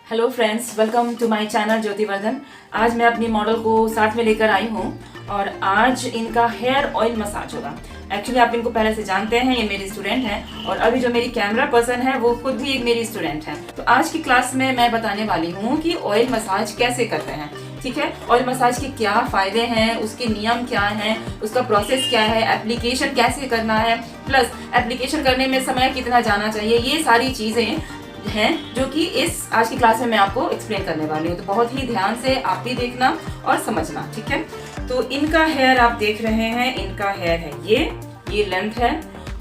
Hello friends, welcome to my channel Jyotivardhan. आज मैं अपनी मॉडल को साथ में लेकर आई हूँ और आज इनका हेयर ऑयल मसाज होगा। एक्चुअली आप इनको पहले से जानते हैं, ये मेरी स्टूडेंट हैं और अभी जो मेरी कैमरा पर्सन है वो खुद भी एक मेरी स्टूडेंट है। तो आज की क्लास में मैं बताने वाली हूँ कि ऑयल मसाज कैसे करते हैं। ठीक है, ऑयल मसाज के क्या फायदे हैं, उसके नियम क्या हैं, उसका प्रोसेस क्या है, एप्लीकेशन कैसे करना है, प्लस एप्लीकेशन करने में समय कितना जाना चाहिए, ये सारी चीजें हैं जो कि इस आज की क्लास में मैं आपको एक्सप्लेन करने वाली हूँ। तो बहुत ही ध्यान से आप भी देखना और समझना। ठीक है, तो इनका हेयर आप देख रहे हैं, इनका हेयर है ये लेंथ है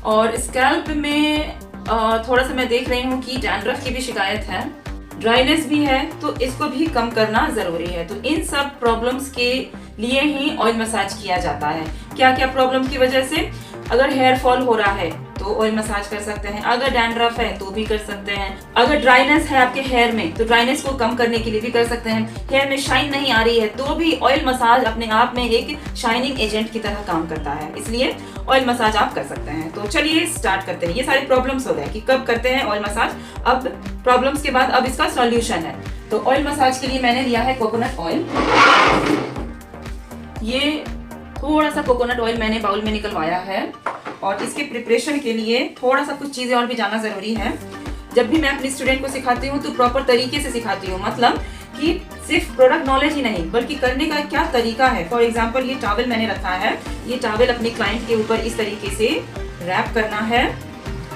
और स्कैल्प में थोड़ा सा मैं देख रही हूँ कि डैंड्रफ की भी शिकायत है, ड्राइनेस भी है, तो इसको भी कम करना जरूरी है। तो इन सब प्रॉब्लम्स के लिए ही ऑयल मसाज किया जाता है। क्या क्या प्रॉब्लम की वजह से? अगर हेयर फॉल हो रहा है तो ऑयल मसाज कर सकते हैं, अगर डैंड्रफ है तो भी कर सकते हैं, अगर ड्राइनेस है आपके हेयर में तो ड्राइनेस को कम करने के लिए भी कर सकते हैं, हेयर में शाइन नहीं आ रही है तो भी ऑयल मसाज अपने आप में एक शाइनिंग एजेंट की तरह काम करता है, इसलिए ऑयल मसाज आप कर सकते हैं। तो चलिए स्टार्ट करते हैं। ये सारे प्रॉब्लम्स हो गए कि कब करते हैं ऑयल मसाज। अब प्रॉब्लम्स के बाद अब इसका सॉल्यूशन है। तो ऑयल मसाज के लिए मैंने लिया है कोकोनट ऑयल। ये थोड़ा सा कोकोनट ऑयल मैंने बाउल में निकलवाया है और इसके प्रिपरेशन के लिए थोड़ा सा कुछ चीजें और भी जानना जरूरी है। जब भी मैं अपनी स्टूडेंट को सिखाती हूँ तो प्रॉपर तरीके से सिखाती हूँ, मतलब कि सिर्फ प्रोडक्ट नॉलेज ही नहीं बल्कि करने का क्या तरीका है। फॉर एग्जांपल ये टॉवल मैंने रखा है, ये टॉवल अपने क्लाइंट के ऊपर इस तरीके से रैप करना है,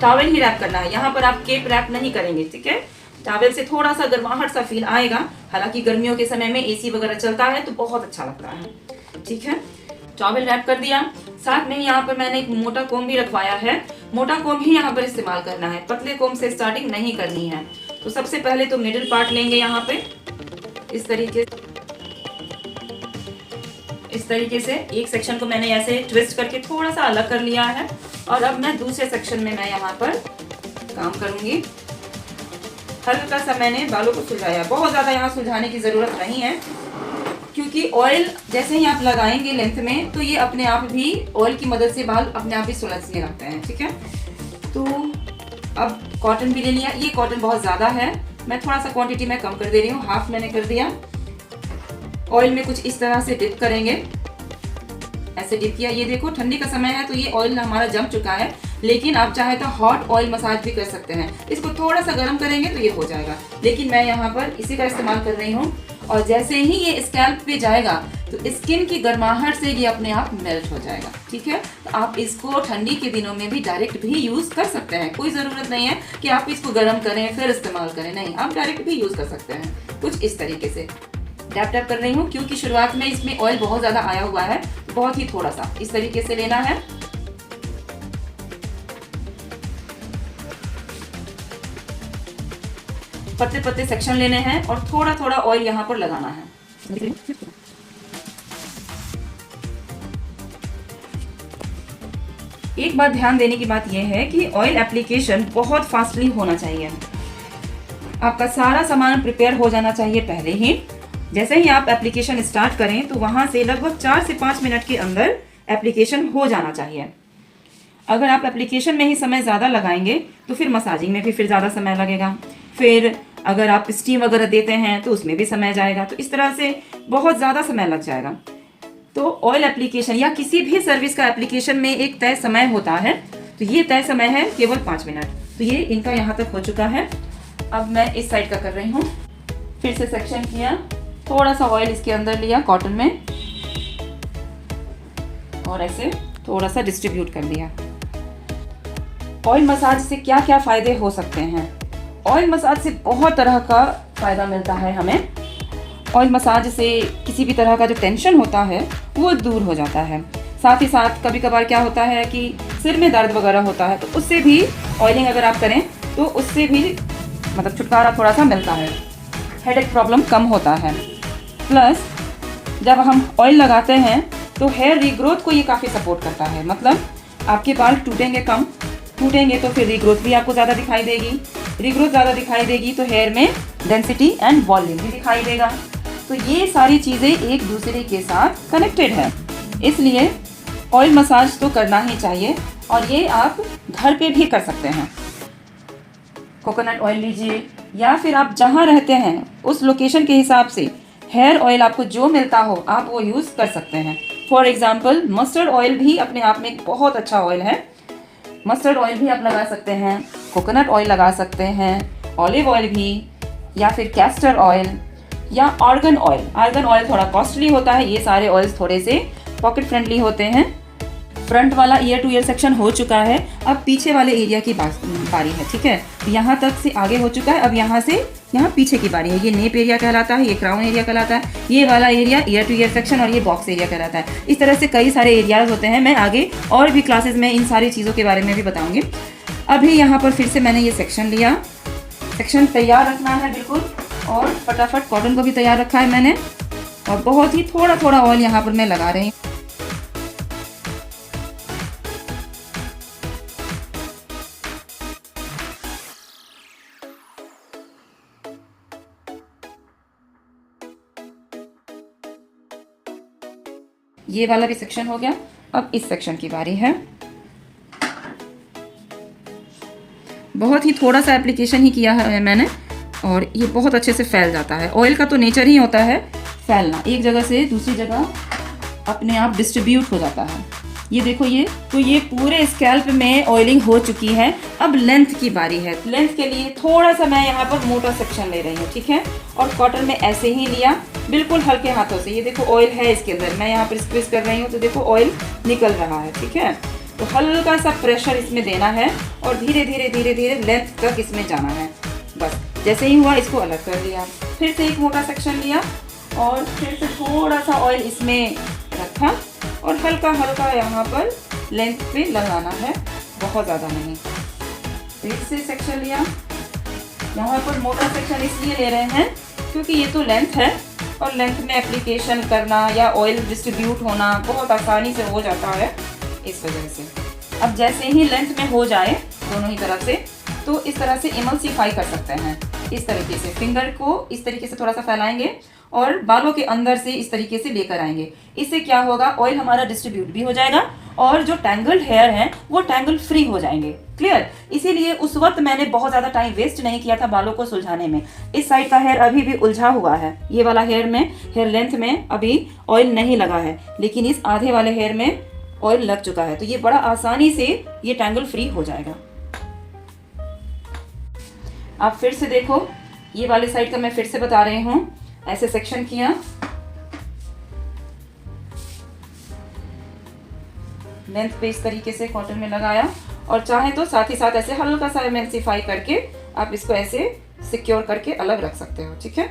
टॉवल ही रैप करना है, यहाँ पर आप केप रैप नहीं करेंगे। ठीक है, टॉवल से थोड़ा सा गर्माहट सा फील आएगा, हालांकि गर्मियों के समय में एसी वगैरह चलता है तो बहुत अच्छा लगता है। ठीक है, टॉवल रैप कर दिया। साथ में यहाँ पर मैंने एक मोटा कोम भी रखवाया है, मोटा कोम ही यहाँ पर इस्तेमाल करना है, पतले कोम से स्टार्टिंग नहीं करनी है। तो सबसे पहले तो मिडिल पार्ट लेंगे, यहाँ पे इस तरीके से एक सेक्शन को मैंने ऐसे ट्विस्ट करके थोड़ा सा अलग कर लिया है और अब मैं दूसरे सेक्शन में मैं यहाँ पर काम करूंगी। हल्का सा मैंने बालों को सुलझाया, बहुत ज्यादा यहाँ सुलझाने की जरूरत नहीं है क्योंकि ऑयल जैसे ही आप लगाएंगे लेंथ में तो ये अपने आप भी ऑयल की मदद से बाल अपने आप ही सुलझने लगते हैं। ठीक है, तो अब कॉटन भी ले लिया। ये कॉटन बहुत ज़्यादा है, मैं थोड़ा सा क्वांटिटी में कम कर दे रही हूँ, हाफ मैंने कर दिया। ऑयल में कुछ इस तरह से डिप करेंगे, ऐसे डिप किया। ये देखो ठंडी का समय है तो ये ऑयल हमारा जम चुका है, लेकिन आप चाहे तो हॉट ऑयल मसाज भी कर सकते हैं। इसको थोड़ा सा गर्म करेंगे तो ये हो जाएगा, लेकिन मैं यहाँ पर इसी का इस्तेमाल कर रही हूँ। और जैसे ही ये स्कैल्प पे जाएगा तो स्किन की गर्माहट से ये अपने आप मेल्ट हो जाएगा। ठीक है, तो आप इसको ठंडी के दिनों में भी डायरेक्ट भी यूज कर सकते हैं, कोई जरूरत नहीं है कि आप इसको गर्म करें फिर इस्तेमाल करें, नहीं, आप डायरेक्ट भी यूज कर सकते हैं। कुछ इस तरीके से टैप टैप कर रही हूँ क्योंकि शुरुआत में इसमें ऑयल बहुत ज्यादा आया हुआ है, बहुत ही थोड़ा सा इस तरीके से लेना है। पतले पतले सेक्शन लेने हैं और थोड़ा थोड़ा ऑयल यहाँ पर लगाना है। एक बात ध्यान देने की बात यह है कि ऑयल एप्लीकेशन बहुत फास्टली होना चाहिए। आपका सारा सामान प्रिपेयर हो जाना चाहिए पहले ही। जैसे ही आप एप्लीकेशन स्टार्ट करें तो वहां से लगभग 4 से 5 मिनट के अंदर एप्लीकेशन हो जाना चाहिए। अगर आप एप्लीकेशन में ही समय ज़्यादा लगाएंगे तो फिर मसाजिंग में भी फिर ज़्यादा समय लगेगा, फिर अगर आप स्टीम वगैरह देते हैं तो उसमें भी समय जाएगा, तो इस तरह से बहुत ज़्यादा समय लग जाएगा। तो ऑयल एप्लीकेशन या किसी भी सर्विस का एप्लीकेशन में एक तय समय होता है, तो ये तय समय है केवल 5 मिनट। तो ये इनका यहाँ तक हो चुका है। अब मैं इस साइड का कर रही हूँ, फिर से सेक्शन किया, थोड़ा सा ऑयल इसके अंदर लिया कॉटन में और ऐसे थोड़ा सा डिस्ट्रीब्यूट कर दिया। ऑयल मसाज से क्या क्या फायदे हो सकते हैं? ऑयल मसाज से बहुत तरह का फायदा मिलता है हमें। ऑयल मसाज से किसी भी तरह का जो टेंशन होता है वो दूर हो जाता है। साथ ही साथ कभी कभार क्या होता है कि सिर में दर्द वगैरह होता है तो उससे भी ऑयलिंग अगर आप करें तो उससे भी मतलब छुटकारा थोड़ा सा मिलता है, हेडेक प्रॉब्लम कम होता है। प्लस जब हम ऑयल लगाते हैं तो हेयर रीग्रोथ को ये काफ़ी सपोर्ट करता है, मतलब आपके बाल टूटेंगे कम, टूटेंगे तो फिर रीग्रोथ भी आपको ज़्यादा दिखाई देगी, रीग्रोथ ज़्यादा दिखाई देगी तो हेयर में डेंसिटी एंड वॉल्यूम भी दिखाई देगा। तो ये सारी चीज़ें एक दूसरे के साथ कनेक्टेड है, इसलिए ऑयल मसाज तो करना ही चाहिए और ये आप घर पे भी कर सकते हैं। कोकोनट ऑयल लीजिए, या फिर आप जहाँ रहते हैं उस लोकेशन के हिसाब से हेयर ऑयल आपको जो मिलता हो आप वो यूज़ कर सकते हैं। फॉर एग्जाम्पल मस्टर्ड ऑयल भी अपने आप में एक बहुत अच्छा ऑयल है। मस्टर्ड ऑयल भी आप लगा सकते हैं, कोकोनट ऑयल लगा सकते हैं, ऑलिव ऑयल भी, या फिर कैस्टर ऑयल या आर्गन ऑयल। आर्गन ऑयल थोड़ा कॉस्टली होता है, ये सारे ऑयल्स थोड़े से पॉकेट फ्रेंडली होते हैं। फ्रंट वाला ईयर टू ईयर सेक्शन हो चुका है, अब पीछे वाले एरिया की बारी है। ठीक है, यहाँ तक से आगे हो चुका है, अब यहाँ से यहाँ पीछे की बारी है। ये नेप एरिया कहलाता है, ये क्राउन एरिया कहलाता है, ये वाला area year two year section, और ये बॉक्स एरिया कहलाता है। इस तरह से कई सारे एरियाज होते हैं। मैं आगे और भी क्लासेस में इन सारी चीज़ों के बारे में भी बताऊँगी। अभी यहाँ पर फिर से मैंने ये सेक्शन लिया। सेक्शन तैयार रखना है बिल्कुल, और फटाफट कॉटन को भी तैयार रखा है मैंने, और बहुत ही थोड़ा थोड़ा ऑयल यहाँ पर मैं लगा रही हूँ। ये वाला भी सेक्शन हो गया, अब इस सेक्शन की बारी है। बहुत ही थोड़ा सा एप्लीकेशन ही किया है मैंने, और ये बहुत अच्छे से फैल जाता है। ऑयल का तो नेचर ही होता है फैलना, एक जगह से दूसरी जगह अपने आप डिस्ट्रीब्यूट हो जाता है। ये देखो, ये पूरे स्कैल्प में ऑयलिंग हो चुकी है। अब लेंथ की बारी है। लेंथ के लिए थोड़ा सा मैं यहाँ पर मोटा सेक्शन ले रही हूँ, ठीक है, और कॉटन में ऐसे ही लिया बिल्कुल हल्के हाथों से। ये देखो ऑयल है इसके अंदर, मैं यहाँ पर स्क्वीज कर रही हूँ तो देखो ऑयल निकल रहा है। ठीक है, तो हल्का सा प्रेशर इसमें देना है और धीरे धीरे धीरे धीरे लेंथ तक इसमें जाना है। बस जैसे ही हुआ इसको अलग कर लिया, फिर से एक मोटा सेक्शन लिया और फिर से थोड़ा सा ऑयल इसमें रखा और हल्का हल्का यहाँ पर लेंथ पे लगाना है, बहुत ज़्यादा नहीं। फिर से सेक्शन लिया, यहाँ पर मोटा सेक्शन इसलिए ले रहे हैं क्योंकि ये तो लेंथ है और लेंथ में एप्लीकेशन करना या ऑयल डिस्ट्रीब्यूट होना बहुत आसानी से हो जाता है, इस वजह से। अब जैसे ही लेंथ में हो जाए दोनों ही तरफ से, तो इस तरह से इमल्सिफाई कर सकते हैं। इस तरीके से फिंगर को इस तरीके से थोड़ा सा फैलाएंगे और बालों के अंदर से इस तरीके से लेकर आएंगे। इससे क्या होगा, ऑयल हमारा डिस्ट्रीब्यूट भी हो जाएगा और जो टैंगल्ड हेयर हैं वो टैंगल फ्री हो जाएंगे। क्लियर? इसीलिए उस वक्त मैंने बहुत ज़्यादा टाइम वेस्ट नहीं किया था बालों को सुलझाने में। इस साइड का हेयर अभी भी उलझा हुआ है, ये वाला हेयर में, हेयर लेंथ में अभी ऑयल नहीं लगा है, लेकिन इस आधे वाले हेयर में ऑयल लग चुका है, तो ये बड़ा आसानी से ये टैंगल फ्री हो जाएगा। आप फिर से देखो, ये वाले साइड का मैं फिर से बता रही हूँ। ऐसे सेक्शन किया, लेंथ पे इस तरीके से कॉटन में लगाया और चाहे तो साथ ही साथ ऐसे हल्का सा एमल्सिफाई करके आप इसको ऐसे सिक्योर करके अलग रख सकते हो। ठीक है,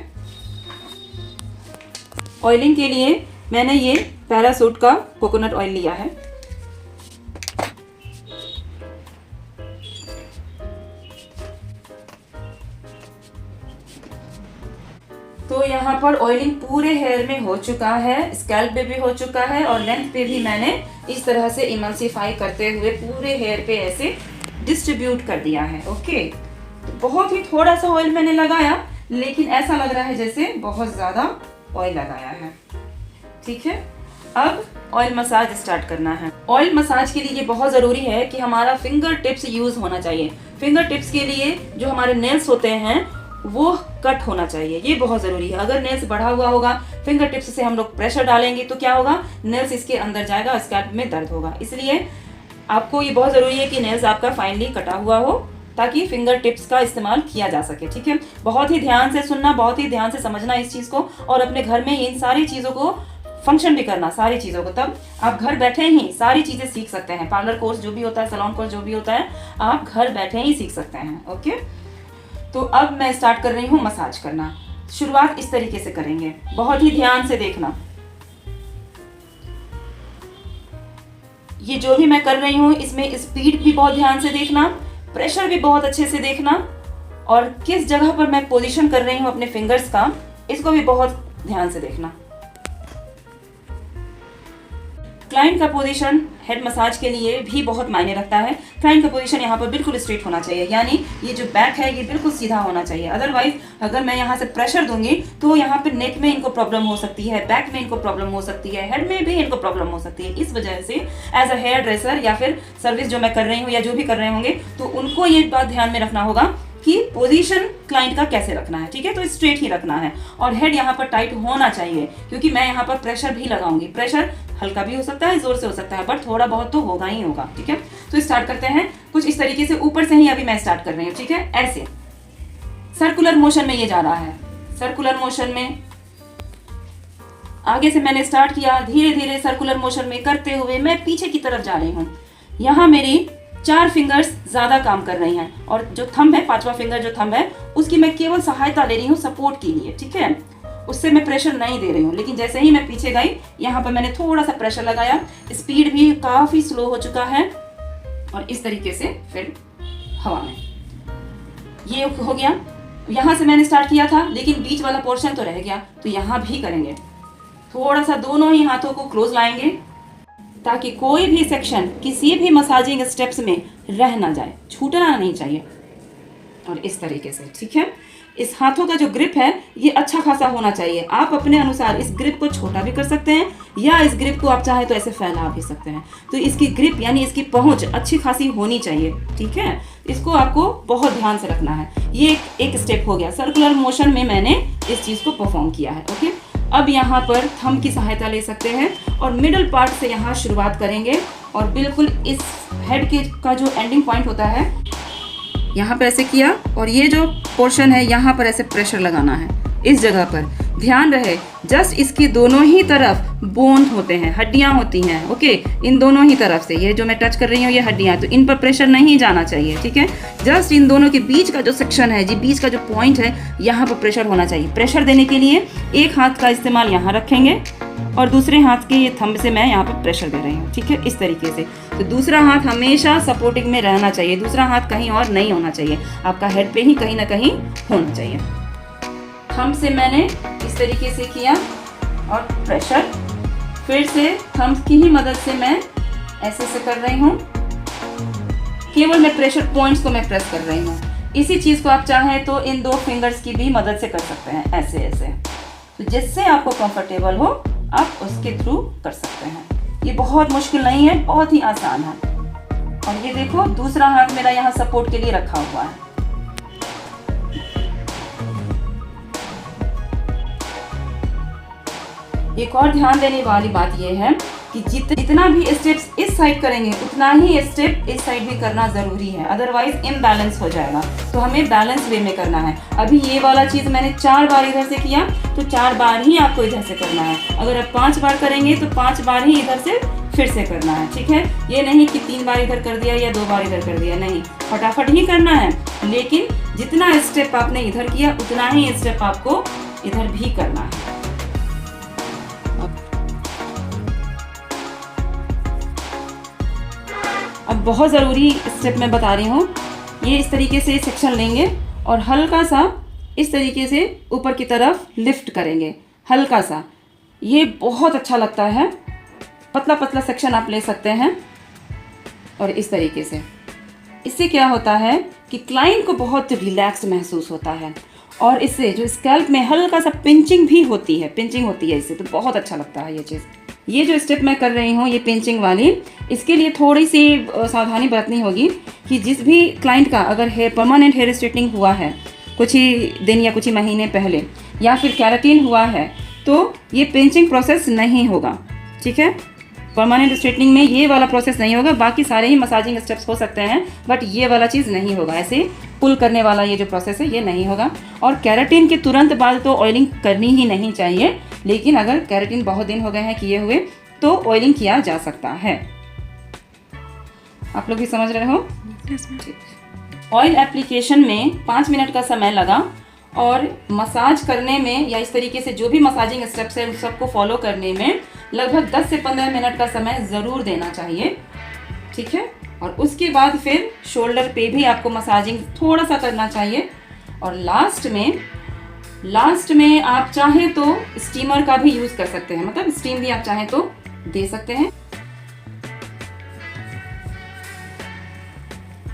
ऑयलिंग के लिए मैंने ये पैरासूट का कोकोनट ऑयल लिया है। तो यहाँ पर ऑयलिंग पूरे हेयर में हो चुका है, स्कैल्प पे भी हो चुका है और लेंथ पे भी मैंने इस तरह से इमल्सिफाई करते हुए पूरे हेयर पे ऐसे डिस्ट्रीब्यूट कर दिया है। ओके, तो बहुत ही थोड़ा सा ऑयल मैंने लगाया, लेकिन ऐसा लग रहा है जैसे बहुत ज़्यादा ऑयल लगाया है। ठीक है, अब ऑयल मसाज स्टार्ट करना है। ऑयल मसाज के लिए ये बहुत ज़रूरी है कि हमारा फिंगर टिप्स यूज़ होना चाहिए। फिंगर टिप्स के लिए जो हमारे नेल्स होते हैं वो कट होना चाहिए, ये बहुत ज़रूरी है। अगर नेल्स बढ़ा हुआ होगा, फिंगर टिप्स से हम लोग प्रेशर डालेंगे तो क्या होगा, नेल्स इसके अंदर जाएगा, स्कैल्प में दर्द होगा। इसलिए आपको ये बहुत ज़रूरी है कि नेल्स आपका फाइनली कटा हुआ हो ताकि फिंगर टिप्स का इस्तेमाल किया जा सके। ठीक है, बहुत ही ध्यान से सुनना, बहुत ही ध्यान से समझना इस चीज़ को और अपने घर में इन सारी चीज़ों को फंक्शन भी करना, सारी चीज़ों को। तब आप घर बैठे ही सारी चीज़ें सीख सकते हैं। पार्लर कोर्स जो भी होता है, सैलून कोर्स जो भी होता है, आप घर बैठे ही सीख सकते हैं। ओके, तो अब मैं स्टार्ट कर रही हूँ मसाज करना। शुरुआत इस तरीके से करेंगे, बहुत ही ध्यान से देखना। ये जो भी मैं कर रही हूँ इसमें स्पीड भी बहुत ध्यान से देखना, प्रेशर भी बहुत अच्छे से देखना और किस जगह पर मैं पोजीशन कर रही हूँ अपने फिंगर्स का, इसको भी बहुत ध्यान से देखना। क्लाइंट का पोजीशन हेड मसाज के लिए भी बहुत मायने रखता है। क्लाइंट का पोजीशन यहाँ पर बिल्कुल स्ट्रेट होना चाहिए, यानी ये जो बैक है ये बिल्कुल सीधा होना चाहिए। अदरवाइज अगर मैं यहाँ से प्रेशर दूंगी तो यहाँ पे नेक में इनको प्रॉब्लम हो सकती है, बैक में इनको प्रॉब्लम हो सकती है, हेड में भी इनको प्रॉब्लम हो सकती है। इस वजह से एज अ हेयर ड्रेसर या फिर सर्विस जो मैं कर रही हूँ या जो भी कर रहे होंगे, तो उनको ये बात ध्यान में रखना होगा कि पोजीशन क्लाइंट का कैसे रखना है, ठीक है। तो स्ट्रेट ही रखना है और हेड यहाँ पर टाइट होना चाहिए, क्योंकि मैं यहाँ पर प्रेशर भी लगाऊंगी। प्रेशर हल्का भी हो सकता है, जोर से हो सकता है, बट थोड़ा बहुत तो होगा ही होगा, ठीक है। तो स्टार्ट करते हैं कुछ इस तरीके से, ऊपर से ही अभी मैं स्टार्ट कर रही हूँ, ठीक है। ऐसे सर्कुलर मोशन में ये जा रहा है, सर्कुलर मोशन में आगे से मैंने स्टार्ट किया, धीरे धीरे सर्कुलर मोशन में करते हुए मैं पीछे की तरफ जा रही हूँ। यहाँ मेरी 4 फिंगर्स ज्यादा काम कर रही हैं और जो थंब है, 5वां फिंगर जो थंब है, उसकी मैं केवल सहायता ले रही हूँ सपोर्ट के लिए, ठीक है। उससे मैं प्रेशर नहीं दे रही हूँ, लेकिन जैसे ही मैं पीछे गई यहाँ पर मैंने थोड़ा सा प्रेशर लगाया। स्पीड भी काफी स्लो हो चुका है और इस तरीके से फिर हवा में ये हो गया। यहाँ से मैंने स्टार्ट किया था, लेकिन बीच वाला पोर्शन तो रह गया, तो यहाँ भी करेंगे। थोड़ा सा दोनों ही हाथों को क्लोज लाएंगे ताकि कोई भी सेक्शन किसी भी मसाजिंग स्टेप्स में रह ना जाए, छूटना नहीं चाहिए। और इस तरीके से, ठीक है। इस हाथों का जो ग्रिप है ये अच्छा खासा होना चाहिए। आप अपने अनुसार इस ग्रिप को छोटा भी कर सकते हैं या इस ग्रिप को आप चाहे तो ऐसे फैला भी सकते हैं। तो इसकी ग्रिप यानी इसकी पहुंच अच्छी खासी होनी चाहिए, ठीक है। इसको आपको बहुत ध्यान से रखना है। ये एक स्टेप हो गया, सर्कुलर मोशन में मैंने इस चीज को परफॉर्म किया है, ओके। अब यहाँ पर थंब की सहायता ले सकते हैं और मिडल पार्ट से यहाँ शुरुआत करेंगे और बिल्कुल इस हेड के का जो एंडिंग पॉइंट होता है यहाँ पर ऐसे किया और ये जो पोर्शन है यहाँ पर ऐसे प्रेशर लगाना है इस जगह पर। ध्यान रहे जस्ट इसकी दोनों ही तरफ बोन होते हैं, हड्डियां होती हैं, ओके। इन दोनों ही तरफ से ये जो मैं टच कर रही हूँ ये हड्डियां, तो इन पर प्रेशर नहीं जाना चाहिए, ठीक है। जस्ट इन दोनों के बीच का जो सेक्शन है, जी बीच का जो पॉइंट है, यहाँ पर प्रेशर होना चाहिए। प्रेशर देने के लिए एक हाथ का इस्तेमाल यहाँ रखेंगे और दूसरे हाथ के ये थंब से मैं यहाँ पर प्रेशर दे रही हूँ, ठीक है, इस तरीके से। तो दूसरा हाथ हमेशा सपोर्टिंग में रहना चाहिए, दूसरा हाथ कहीं और नहीं होना चाहिए, आपका हेड पे ही कहीं ना कहीं होना चाहिए। थंब से मैंने इस तरीके से किया और प्रेशर, फिर से थंब की ही मदद से मैं ऐसे से कर रही हूँ। केवल मैं प्रेशर पॉइंट्स को मैं प्रेस कर रही हूँ। इसी चीज़ को आप चाहें तो इन 2 फिंगर्स की भी मदद से कर सकते हैं, ऐसे ऐसे। तो जिससे आपको कंफर्टेबल हो आप उसके थ्रू कर सकते हैं। ये बहुत मुश्किल नहीं है, बहुत ही आसान है। और ये देखो दूसरा हाथ मेरा यहाँ सपोर्ट के लिए रखा हुआ है। एक और ध्यान देने वाली बात यह है कि जितना भी स्टेप्स इस साइड करेंगे उतना ही स्टेप इस साइड भी करना जरूरी है, अदरवाइज इम्बैलेंस हो जाएगा। तो हमें बैलेंस वे में करना है। अभी ये वाला चीज मैंने 4 बार इधर से किया, तो 4 बार ही आपको इधर से करना है। अगर आप 5 बार करेंगे तो 5 बार ही इधर से फिर से करना है, ठीक है। ये नहीं कि 3 बार इधर कर दिया या 2 बार इधर कर दिया, नहीं, फटाफट ही करना है। लेकिन जितना स्टेप आपने इधर किया उतना ही स्टेप आपको इधर भी करना है। अब बहुत ज़रूरी स्टेप मैं बता रही हूँ। ये इस तरीके से सेक्शन लेंगे और हल्का सा इस तरीके से ऊपर की तरफ लिफ्ट करेंगे, हल्का सा। ये बहुत अच्छा लगता है। पतला पतला सेक्शन आप ले सकते हैं और इस तरीके से। इससे क्या होता है कि क्लाइंट को बहुत रिलैक्स महसूस होता है और इससे जो स्कैल्प में हल्का सा पिंचिंग भी होती है, पिंचिंग होती है इससे, तो बहुत अच्छा लगता है ये चीज़। ये जो स्टेप मैं कर रही हूँ ये पिंचिंग वाली, इसके लिए थोड़ी सी सावधानी बरतनी होगी कि जिस भी क्लाइंट का अगर हेयर परमानेंट हेयर स्ट्रेटनिंग हुआ है कुछ ही दिन या कुछ ही महीने पहले, या फिर केराटिन हुआ है, तो ये पिंचिंग प्रोसेस नहीं होगा, ठीक है। परमानेंट स्ट्रेटनिंग में ये वाला प्रोसेस नहीं होगा। बाकी सारे ही मसाजिंग स्टेप्स हो सकते हैं, बट ये वाला चीज़ नहीं होगा। ऐसे पुल करने वाला ये जो प्रोसेस है ये नहीं होगा। और केराटिन के तुरंत बाद तो ऑयलिंग करनी ही नहीं चाहिए, लेकिन अगर केराटिन बहुत दिन हो गए हैं किए हुए तो ऑयलिंग किया जा सकता है। आप लोग भी समझ रहे हो? ऑयल एप्लीकेशन में 5 मिनट का समय लगा और मसाज करने में या इस तरीके से जो भी मसाजिंग स्टेप्स है उन सबको फॉलो करने में लगभग 10 से 15 मिनट का समय ज़रूर देना चाहिए, ठीक है। और उसके बाद फिर शोल्डर पे भी आपको मसाजिंग थोड़ा सा करना चाहिए। और लास्ट में आप चाहें तो स्टीमर का भी यूज़ कर सकते हैं, मतलब स्टीम भी आप चाहें तो दे सकते हैं।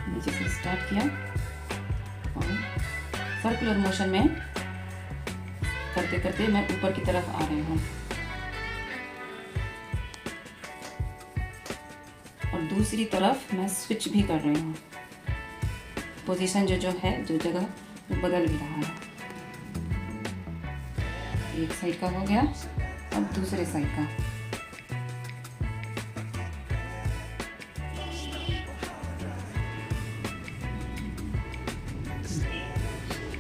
नीचे से स्टार्ट किया और सर्कुलर मोशन में करते करते मैं ऊपर की तरफ आ रही हूँ और दूसरी तरफ मैं स्विच भी कर रही हूँ। पोजीशन जो है जो जगह वो बदल भी रहा है। एक साइड का हो गया, अब दूसरे साइड का।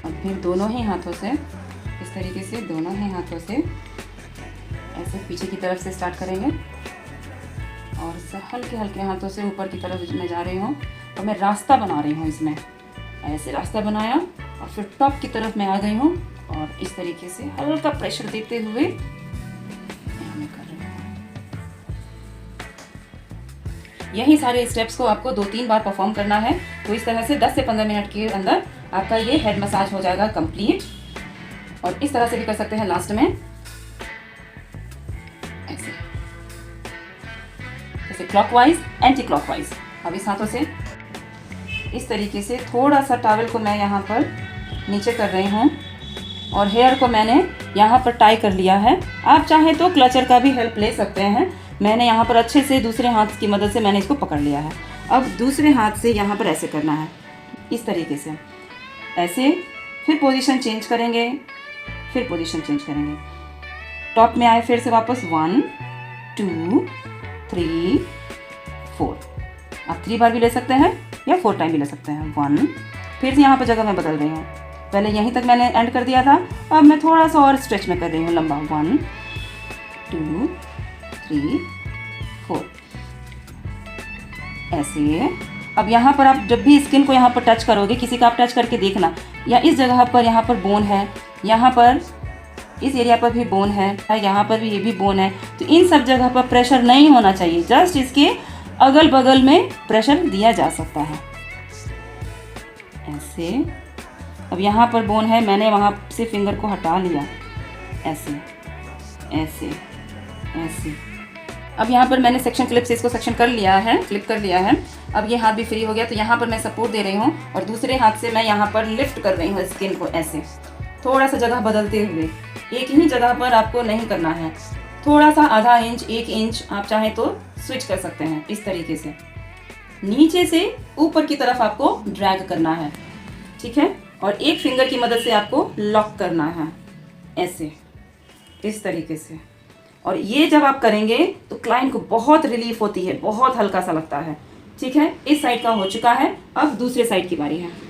अब फिर दोनों ही हाथों से इस तरीके से, दोनों ही हाथों से ऐसे पीछे की तरफ से स्टार्ट करेंगे और हल्के हल्के हाथों से ऊपर की तरफ मैं जा रही हूँ और मैं रास्ता बना रही हूँ। इसमें ऐसे रास्ता बनाया और फिर टॉप की तरफ मैं आ गई हूँ और इस तरीके से हल्का प्रेशर देते हुए यहाँ मैं कर रही हूँ। यही सारे स्टेप्स को आपको 2-3 बार परफॉर्म करना है। तो इस तरह से 10 से 15 मिनट के अंदर आपका ये हेड मसाज हो जाएगा कंप्लीट। और इस तरह से भी कर सकते हैं लास्ट में, ऐसे जैसे क्लॉकवाइज एंटी क्लॉकवाइज। अब इस हाथों से इस तरीके से थोड़ा सा टॉवल को मैं यहाँ पर नीचे कर रही हूँ और हेयर को मैंने यहाँ पर टाई कर लिया है। आप चाहें तो क्लचर का भी हेल्प ले सकते हैं। मैंने यहाँ पर अच्छे से दूसरे हाथ की मदद से मैंने इसको पकड़ लिया है। अब दूसरे हाथ से यहाँ पर ऐसे करना है, इस तरीके से ऐसे। फिर पोजीशन चेंज करेंगे, फिर पोजीशन चेंज करेंगे। टॉप में आए, फिर से वापस 1 2 3 4। आप 3 बार भी ले सकते हैं या 4 टाइम भी ले सकते हैं। 1, फिर से यहाँ पर जगह मैं बदल रही हूँ। पहले यहीं तक मैंने एंड कर दिया था, अब मैं थोड़ा सा और स्ट्रेच में कर रही हूँ लंबा। 1 2 3 4 ऐसे। अब यहाँ पर आप जब भी स्किन को यहाँ पर टच करोगे, किसी का आप टच करके देखना, या इस जगह पर यहाँ पर बोन है, यहाँ पर इस एरिया पर भी बोन है, यहाँ पर भी ये भी बोन है, तो इन सब जगह पर प्रेशर नहीं होना चाहिए। जस्ट इसके अगल बगल में प्रेशर दिया जा सकता है ऐसे। अब यहाँ पर बोन है, मैंने वहाँ से फिंगर को हटा लिया, ऐसे ऐसे ऐसे। अब यहाँ पर मैंने सेक्शन क्लिप से इसको सेक्शन कर लिया है, क्लिप कर लिया है। अब ये हाथ भी फ्री हो गया, तो यहाँ पर मैं सपोर्ट दे रही हूँ और दूसरे हाथ से मैं यहाँ पर लिफ्ट कर रही हूँ स्किन को, ऐसे थोड़ा सा जगह बदलते हुए। एक ही जगह पर आपको नहीं करना है, थोड़ा सा आधा इंच 1 इंच आप चाहें तो स्विच कर सकते हैं। इस तरीके से नीचे से ऊपर की तरफ आपको ड्रैग करना है, ठीक है। और एक फिंगर की मदद से आपको लॉक करना है, ऐसे इस तरीके से। और ये जब आप करेंगे तो क्लाइंट को बहुत रिलीफ होती है, बहुत हल्का सा लगता है, ठीक है। इस साइड का हो चुका है, अब दूसरे साइड की बारी है।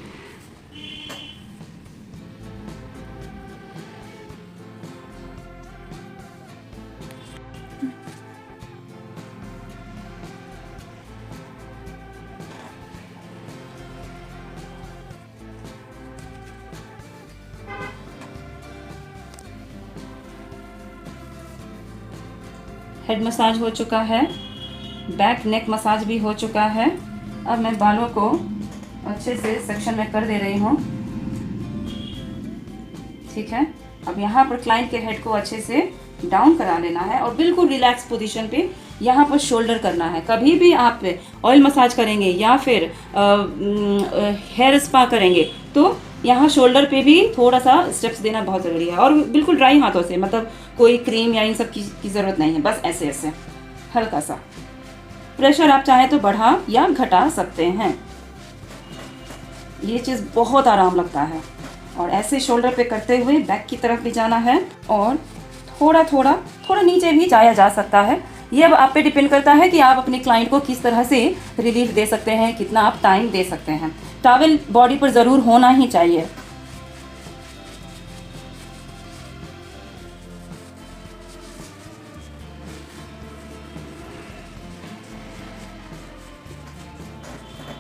हेड मसाज हो चुका है, बैक नेक मसाज भी हो चुका है। अब मैं बालों को अच्छे से सेक्शन में कर दे रही हूँ, ठीक है। अब यहाँ पर क्लाइंट के हेड को अच्छे से डाउन करा लेना है और बिल्कुल रिलैक्स पोजीशन पे यहाँ पर शोल्डर करना है। कभी भी आप ऑयल मसाज करेंगे या फिर हेयर स्पा करेंगे तो यहाँ शोल्डर पे भी थोड़ा सा स्टेप्स देना बहुत ज़रूरी है। और बिल्कुल ड्राई हाथों से, मतलब कोई क्रीम या इन सब की ज़रूरत नहीं है, बस ऐसे ऐसे हल्का सा। प्रेशर आप चाहें तो बढ़ा या घटा सकते हैं, ये चीज़ बहुत आराम लगता है। और ऐसे शोल्डर पे करते हुए बैक की तरफ भी जाना है और थोड़ा नीचे भी जाया जा सकता है। ये अब आप पे डिपेंड करता है कि आप अपने क्लाइंट को किस तरह से रिलीफ दे सकते हैं, कितना आप टाइम दे सकते हैं। टॉवल बॉडी पर ज़रूर होना ही चाहिए।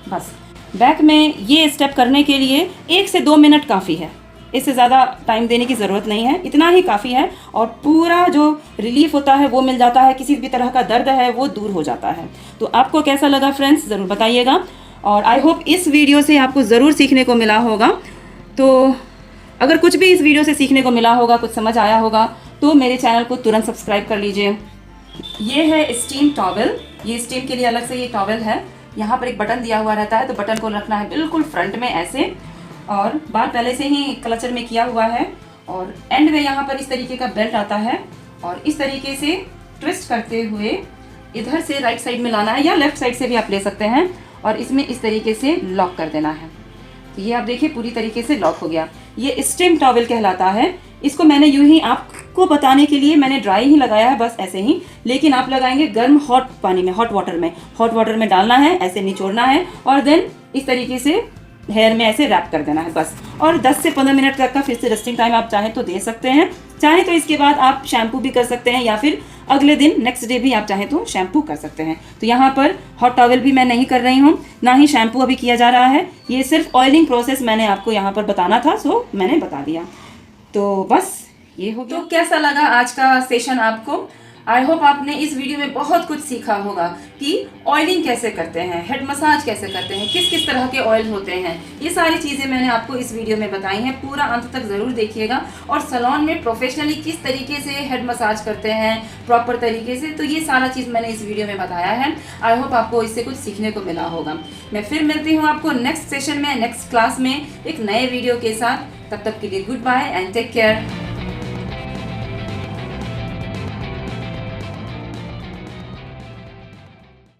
बस बैक में ये स्टेप करने के लिए 1 से 2 मिनट काफ़ी है, इससे ज़्यादा टाइम देने की ज़रूरत नहीं है, इतना ही काफ़ी है। और पूरा जो रिलीफ होता है वो मिल जाता है, किसी भी तरह का दर्द है वो दूर हो जाता है। तो आपको कैसा लगा फ्रेंड्स, ज़रूर बताइएगा। और आई होप इस वीडियो से आपको ज़रूर सीखने को मिला होगा। तो अगर कुछ भी इस वीडियो से सीखने को मिला होगा, कुछ समझ आया होगा, तो मेरे चैनल को तुरंत सब्सक्राइब कर लीजिए। ये है स्टीम टॉवल, ये स्टीम के लिए अलग से ये टॉवल है। यहाँ पर एक बटन दिया हुआ रहता है, तो बटन को रखना है बिल्कुल फ्रंट में ऐसे, और बाल पहले से ही क्लचर में किया हुआ है। और एंड में यहाँ पर इस तरीके का बेल्ट आता है और इस तरीके से ट्विस्ट करते हुए इधर से राइट साइड में लाना है, या लेफ्ट साइड से भी आप ले सकते हैं, और इसमें इस तरीके से लॉक कर देना है। ये आप देखिए पूरी तरीके से लॉक हो गया। ये स्टेम टॉवल कहलाता है। इसको मैंने यूं ही आपको बताने के लिए मैंने ड्राई ही लगाया है, बस ऐसे ही, लेकिन आप लगाएंगे गर्म हॉट पानी में, हॉट वाटर में डालना है, ऐसे निचोड़ना है और देन इस तरीके से हेयर में ऐसे रैप कर देना है बस। और 10 से 15 मिनट तक का फिर से रेस्टिंग टाइम आप चाहें तो दे सकते हैं। चाहे तो इसके बाद आप शैम्पू भी कर सकते हैं या फिर अगले दिन नेक्स्ट डे भी आप चाहें तो शैम्पू कर सकते हैं। तो यहाँ पर हॉट टॉवल भी मैं नहीं कर रही हूँ, ना ही शैम्पू अभी किया जा रहा है। ये सिर्फ ऑयलिंग प्रोसेस मैंने आपको यहाँ पर बताना था, सो मैंने बता दिया। तो बस ये हो गया। तो कैसा लगा आज का सेशन आपको? आई होप आपने इस वीडियो में बहुत कुछ सीखा होगा कि ऑयलिंग कैसे करते हैं, हेड मसाज कैसे करते हैं, किस किस तरह के ऑयल होते हैं। ये सारी चीज़ें मैंने आपको इस वीडियो में बताई हैं, पूरा अंत तक ज़रूर देखिएगा। और सैलून में प्रोफेशनली किस तरीके से हेड मसाज करते हैं प्रॉपर तरीके से, तो ये सारा चीज़ मैंने इस वीडियो में बताया है। आई होप आपको इससे कुछ सीखने को मिला होगा। मैं फिर मिलती हूँ आपको नेक्स्ट सेशन में, नेक्स्ट क्लास में एक नए वीडियो के साथ। तब तक के लिए goodbye and take care.